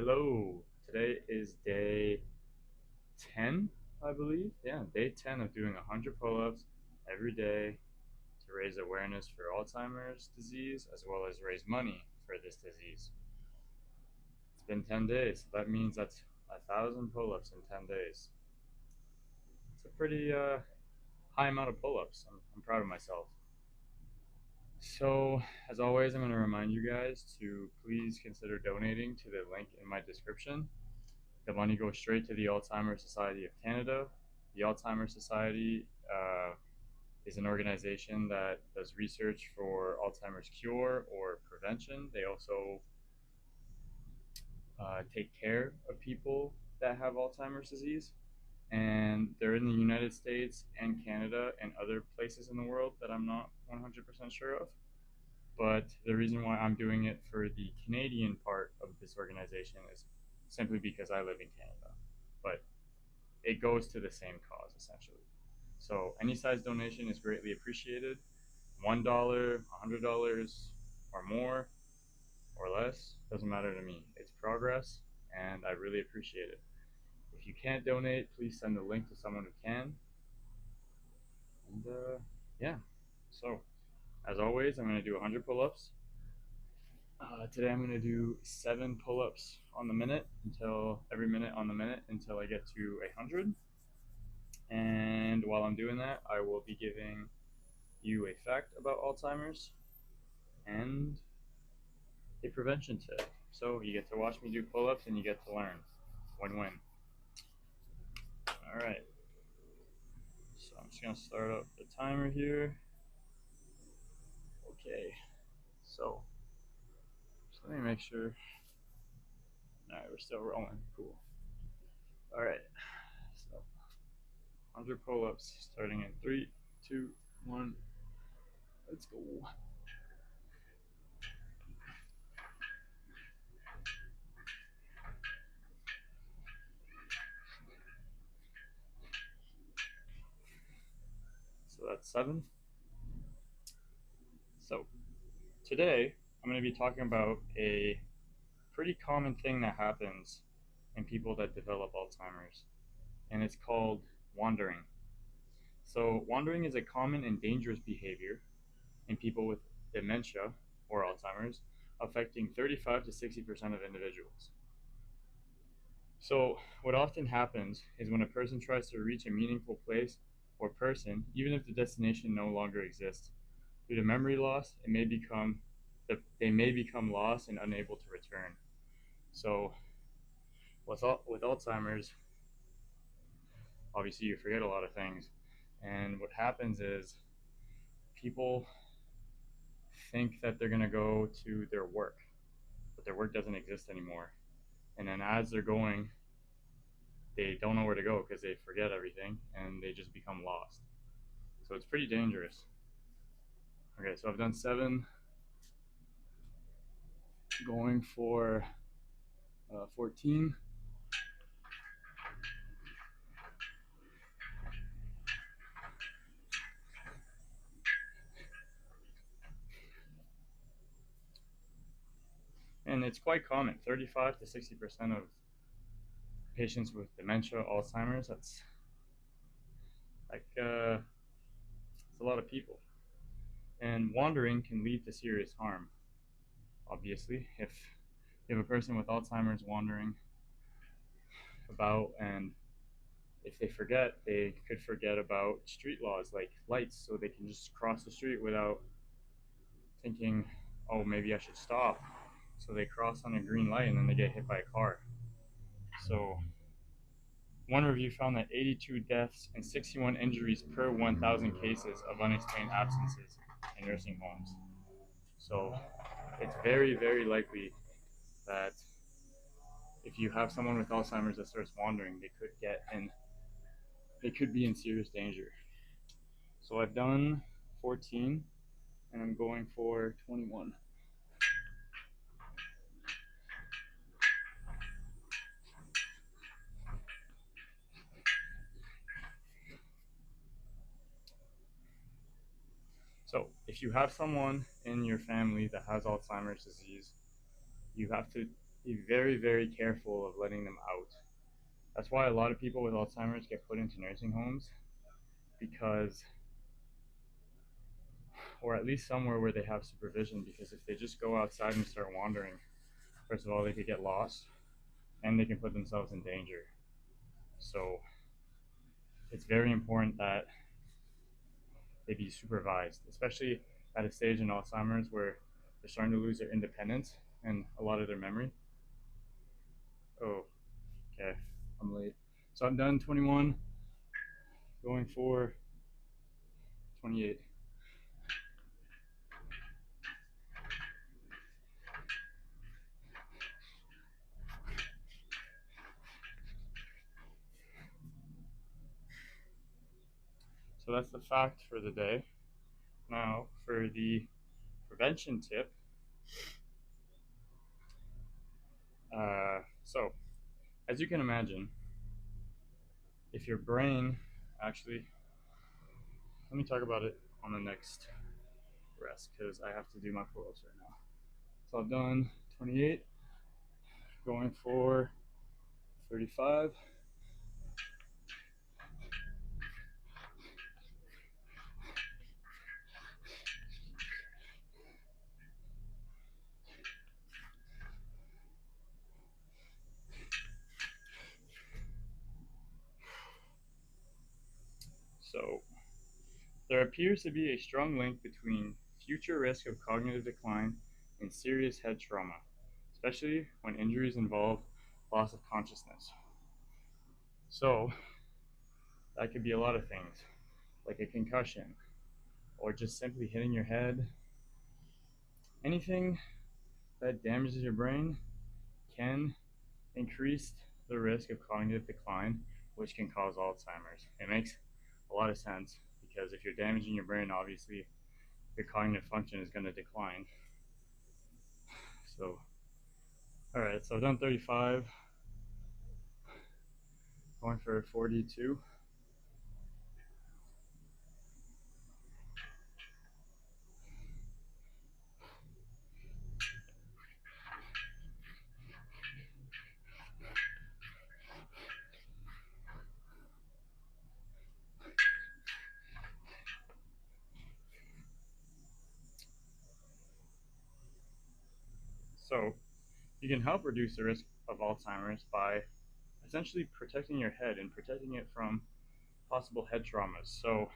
Hello. Today is day 10, I believe. Yeah, day 10 of doing 100 pull-ups every day to raise awareness for Alzheimer's disease as well as raise money for this disease. It's been 10 days. That means that's 1,000 pull-ups in 10 days. It's a pretty high amount of pull-ups. I'm proud of myself. So, as always, I'm going to remind you guys to please consider donating to the link in my description. The money goes straight to the Alzheimer's Society of Canada. The Alzheimer's Society is an organization that does research for Alzheimer's cure or prevention. They also take care of people that have Alzheimer's disease. And they're in the United States and Canada and other places in the world that I'm not 100% sure of. But the reason why I'm doing it for the Canadian part of this organization is simply because I live in Canada. But it goes to the same cause essentially. So any size donation is greatly appreciated. $1, $100, or more or less doesn't matter to me. It's progress, and I really appreciate it. If you can't donate, please send the link to someone who can. And yeah, so as always, I'm going to do 100 pull-ups. Today I'm going to do 7 pull-ups on the minute until every minute on the minute until I get to 100. And while I'm doing that, I will be giving you a fact about Alzheimer's and a prevention tip. So you get to watch me do pull-ups and you get to learn. Win-win. All right. So I'm just gonna start up the timer here. Okay. So let me make sure. All right, we're still rolling. Cool. All right. So 100 pull-ups starting in 3, 2, 1. Let's go. So that's 7. So today I'm going to be talking about a pretty common thing that happens in people that develop Alzheimer's, and it's called wandering. So, wandering is a common and dangerous behavior in people with dementia or Alzheimer's, affecting 35 to 60% of individuals. So, what often happens is when a person tries to reach a meaningful place or person, even if the destination no longer exists, due to memory loss, they may become lost and unable to return. So, with Alzheimer's, obviously you forget a lot of things, and what happens is people think that they're going to go to their work, but their work doesn't exist anymore. And then as they're going, they don't know where to go because they forget everything and they just become lost. So it's pretty dangerous. Okay, so I've done 7, going for 14. And it's quite common. 35 to 60% of patients with dementia, Alzheimer's, that's like it's a lot of people. And wandering can lead to serious harm. Obviously, if you have a person with Alzheimer's wandering about, and if they forget, they could forget about street laws like lights, so they can just cross the street without thinking, oh, maybe I should stop. So they cross on a green light and then they get hit by a car. So one review found that 82 deaths and 61 injuries per 1,000 cases of unexplained absences in nursing homes. So it's very, very likely that if you have someone with Alzheimer's that starts wandering, they could be in serious danger. So I've done 14 and I'm going for 21. So if you have someone in your family that has Alzheimer's disease, you have to be very, very careful of letting them out. That's why a lot of people with Alzheimer's get put into nursing homes, because, or at least somewhere where they have supervision, because if they just go outside and start wandering, first of all, they could get lost and they can put themselves in danger. So it's very important that they be supervised, especially at a stage in Alzheimer's where they're starting to lose their independence and a lot of their memory. Oh, okay, I'm late. So I'm done 21, going for 28. So that's the fact for the day. Now for the prevention tip. So as you can imagine, if your brain actually, let me talk about it on the next rest because I have to do my pull-ups right now. So I've done 28, going for 35. So there appears to be a strong link between future risk of cognitive decline and serious head trauma, especially when injuries involve loss of consciousness. So that could be a lot of things, like a concussion, or just simply hitting your head. Anything that damages your brain can increase the risk of cognitive decline, which can cause Alzheimer's. It makes a lot of sense because if you're damaging your brain, obviously your cognitive function is going to decline. So, all right, so I've done 35, going for 42. So, you can help reduce the risk of Alzheimer's by essentially protecting your head and protecting it from possible head traumas. So,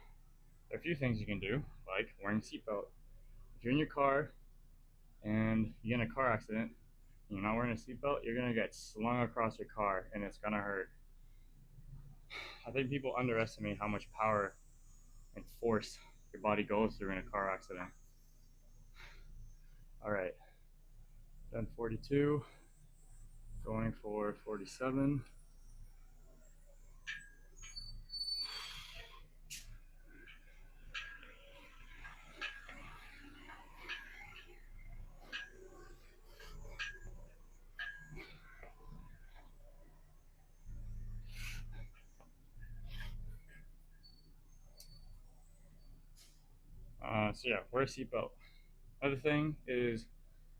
there are a few things you can do, like wearing a seatbelt. If you're in your car and you get in a car accident and you're not wearing a seatbelt, you're gonna get slung across your car and it's gonna hurt. I think people underestimate how much power and force your body goes through in a car accident. All right, done 42, going for 47. So yeah, wear a seatbelt. Another thing is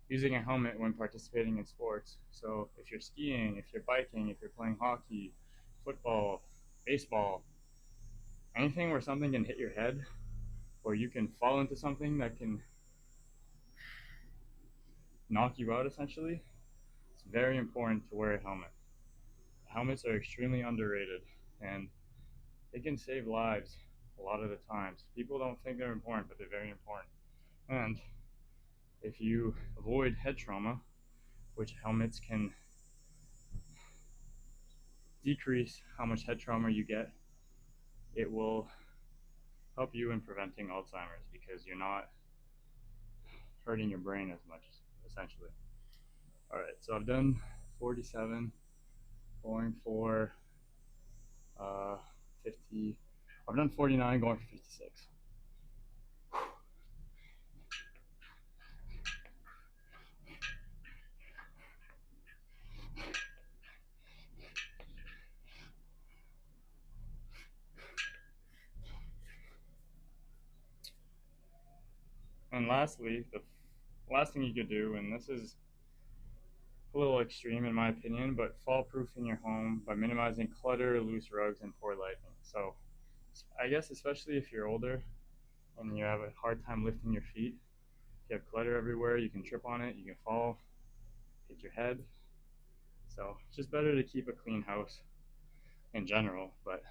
using a helmet when participating in sports. So if you're skiing, if you're biking, if you're playing hockey, football, baseball, anything where something can hit your head or you can fall into something that can knock you out essentially, it's very important to wear a helmet. Helmets are extremely underrated and they can save lives a lot of the times. People don't think they're important, but they're very important. And if you avoid head trauma, which helmets can decrease how much head trauma you get, it will help you in preventing Alzheimer's because you're not hurting your brain as much, essentially. All right, so I've done 47, going for 50. I've done 49, going for 56. And lastly, the last thing you could do, and this is a little extreme in my opinion, but fall proofing your home by minimizing clutter, loose rugs, and poor lighting. So I guess especially if you're older and you have a hard time lifting your feet, if you have clutter everywhere, you can trip on it, you can fall, hit your head. So it's just better to keep a clean house in general, but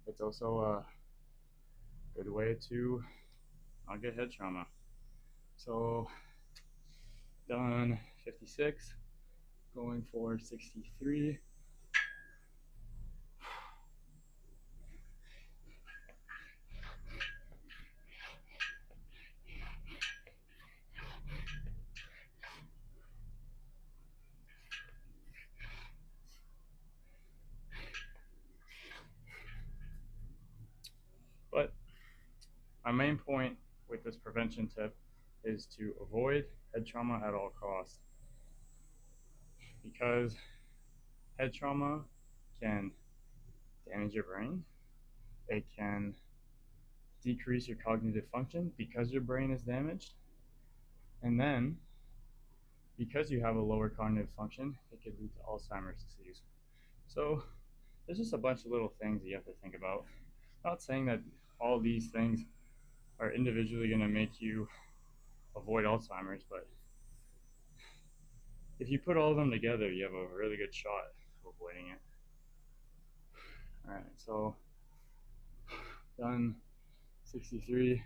it's also a good way to not get head trauma. So done 56, going for 63. But my main point with this prevention tip is to avoid head trauma at all costs, because head trauma can damage your brain. It can decrease your cognitive function because your brain is damaged. And then, because you have a lower cognitive function, it could lead to Alzheimer's disease. So, there's just a bunch of little things that you have to think about. Not saying that all these things are individually going to make you avoid Alzheimer's, but if you put all of them together, you have a really good shot of avoiding it. All right, so done 63,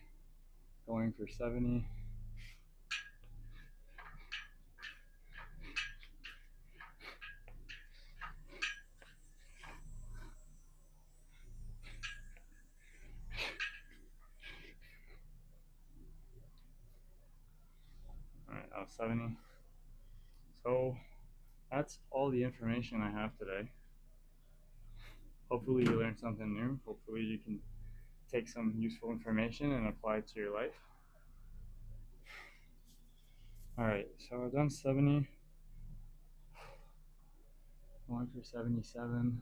going for 70. All right, that was 70. So that's all the information I have today. Hopefully you learned something new. Hopefully you can take some useful information and apply it to your life. All right, so I've done 70, going for 77.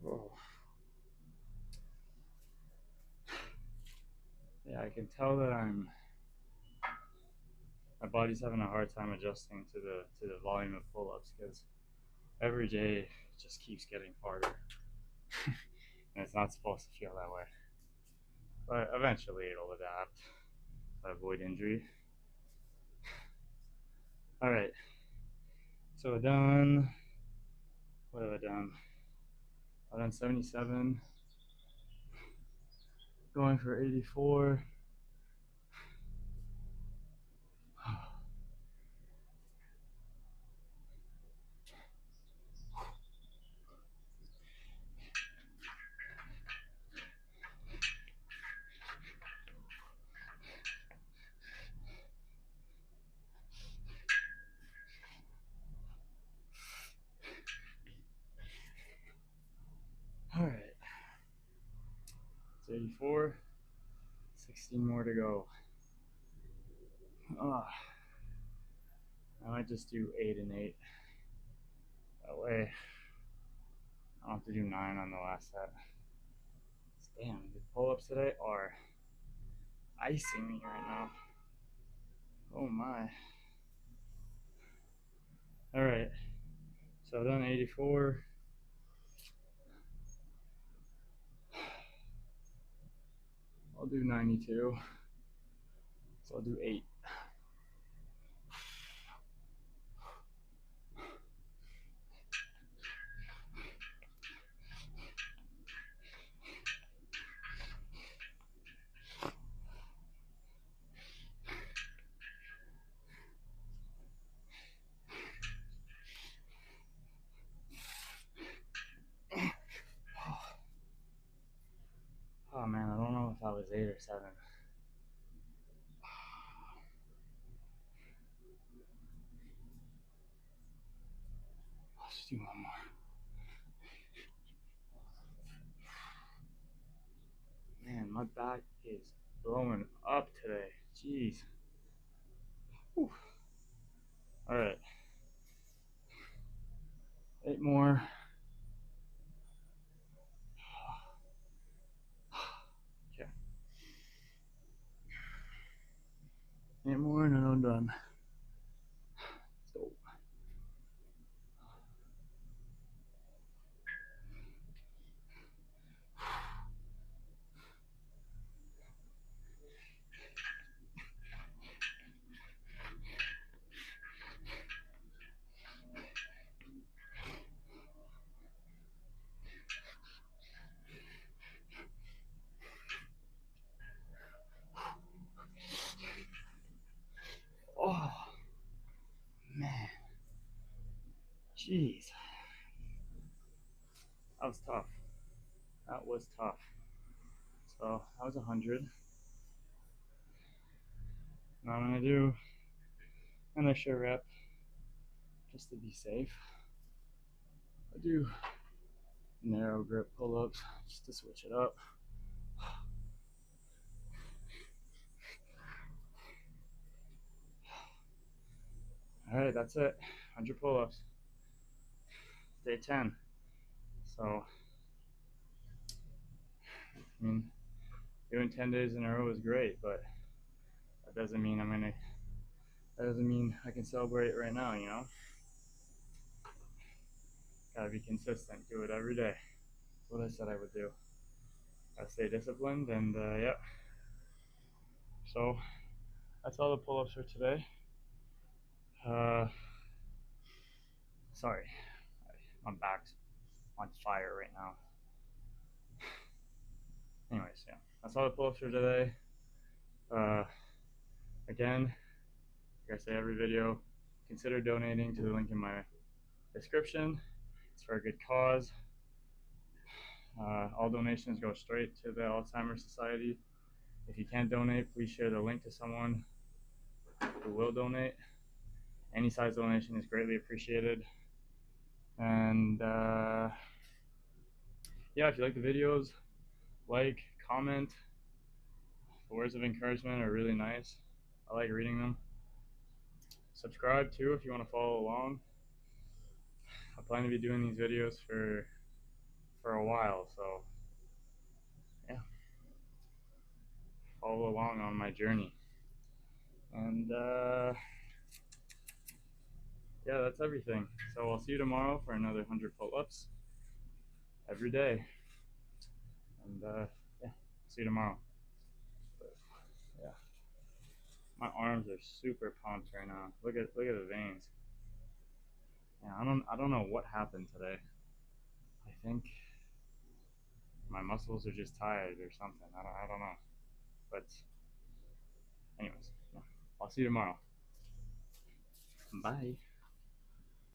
Oh. Yeah, I can tell that my body's having a hard time adjusting to the volume of pull-ups, because every day it just keeps getting harder. And it's not supposed to feel that way. But eventually it'll adapt to avoid injury. Alright. So I've done, what have I done? I've done 77. Going for 84. Alright. It's 84. 16 more to go. I might just do 8 and 8. That way I don't have to do 9 on the last set. Damn, the pull-ups today are icing me right now. Oh my. Alright. So I've done 84. I'll do 92. So I'll do 8. Oh man, I don't know if I was 8 or 7. I'll just do one more. my back is blowing up today. Jeez. Whew. All right. 8 more. Okay. 8 more and then I'm done. Let's go. Oh, man. Jeez. That was tough. That was tough. So that was 100. Now I'm gonna do an extra rep just to be safe. I'll do narrow grip pull-ups just to switch it up. All right, that's it. 100 pull-ups. Day 10. So, I mean, doing 10 days in a row is great, but that doesn't mean I can celebrate right now, you know? Gotta be consistent, do it every day. That's what I said I would do. Gotta stay disciplined, and yeah. So, that's all the pull-ups for today. Sorry, my back's on fire right now. Anyways, yeah, that's all the pull-ups for today. Again, like I say every video, consider donating to the link in my description. It's for a good cause. All donations go straight to the Alzheimer's Society. If you can't donate, please share the link to someone who will donate. Any size donation is greatly appreciated. And yeah, if you like the videos, like, comment. The words of encouragement are really nice. I like reading them. Subscribe too if you want to follow along. I plan to be doing these videos for a while, so yeah, follow along on my journey. And yeah, that's everything. So I'll see you tomorrow for another 100 pull-ups every day. And yeah, see you tomorrow. But, yeah, my arms are super pumped right now. Look at the veins. Yeah, I don't know what happened today. I think my muscles are just tired or something. I don't know. But anyways, yeah, I'll see you tomorrow. Bye.